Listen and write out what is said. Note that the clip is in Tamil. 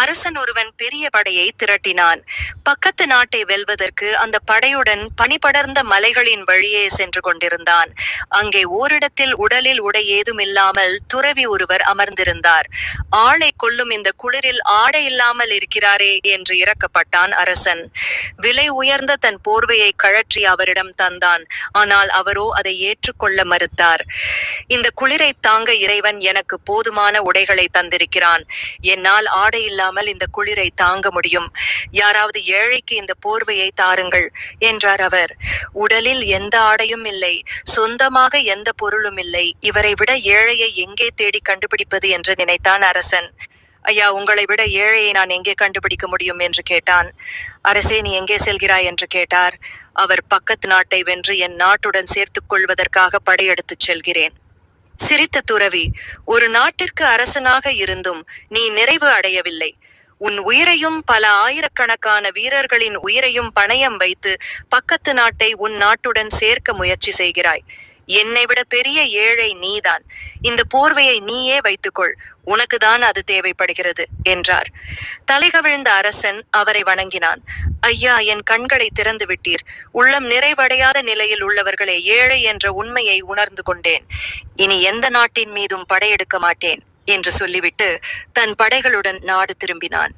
அரசன் ஒருவன் பெரிய படையை திரட்டினான். பக்கத்து நாட்டை வெல்வதற்கு அந்த படையுடன் பனிபடர்ந்த மலைகளின் வழியே சென்று கொண்டிருந்தான். அங்கே ஓரிடத்தில் உடலில் உடை ஏதுமில்லாமல் துறவி ஒருவர் அமர்ந்திருந்தார். ஆளை கொள்ளும் இந்த குளிரில் ஆடை இல்லாமல் இருக்கிறாரே என்று இரக்கப்பட்டான் அரசன். விலை உயர்ந்த தன் போர்வையை கழற்றி அவரிடம் தந்தான். ஆனால் அவரோ அதை ஏற்றுக்கொள்ள மறுத்தார். இந்த குளிரை தாங்க இறைவன் எனக்கு போதுமான உடைகளை தந்திருக்கிறான். என்னால் ஆடை இல்லாமல் இந்த குளிரை தாங்க முடியும். யாராவது ஏழைக்கு இந்த போர்வையை தாருங்கள் என்றார் அவர். உடலில் எந்த ஆடையும் இல்லை, சொந்தமாக எந்த பொருளும் இல்லை. இவரை விட ஏழையை எங்கே தேடி கண்டுபிடிப்பது என்று நினைத்தான் அரசன். ஐயா, உங்களை விட ஏழையை நான் எங்கே கண்டுபிடிக்க முடியும் என்று கேட்டான். அரசே, நீ எங்கே செல்கிறாய் என்று கேட்டார். அவர் பக்கத்து நாட்டை வென்று என் நாட்டுடன் சேர்த்துக் கொள்வதற்காக படையெடுத்துச் செல்கிறேன். சிரித்த துறவி, ஒரு நாட்டிற்கு அரசனாக இருந்தும் நீ நிறைவு அடையவில்லை. உன் உயிரையும் பல ஆயிரக்கணக்கான வீரர்களின் உயிரையும் பணயம் வைத்து பக்கத்து நாட்டை உன் நாட்டுடன் சேர்க்க முயற்சி செய்கிறாய். என்னை விட பெரிய ஏழை நீதான். இந்த போர்வையை நீயே வைத்துக்கொள், உனக்குதான் அது தேவைப்படுகிறது என்றார். தலைகவிழ்ந்த அரசன் அவரை வணங்கினான். ஐயா, என் கண்களை திறந்து விட்டீர். உள்ளம் நிறைவடையாத நிலையில் உள்ளவர்களே ஏழை என்ற உண்மையை உணர்ந்து கொண்டேன். இனி எந்த நாட்டின் மீதும் படையெடுக்க மாட்டேன் என்று சொல்லிவிட்டு தன் படைகளுடன் நாடு திரும்பினான்.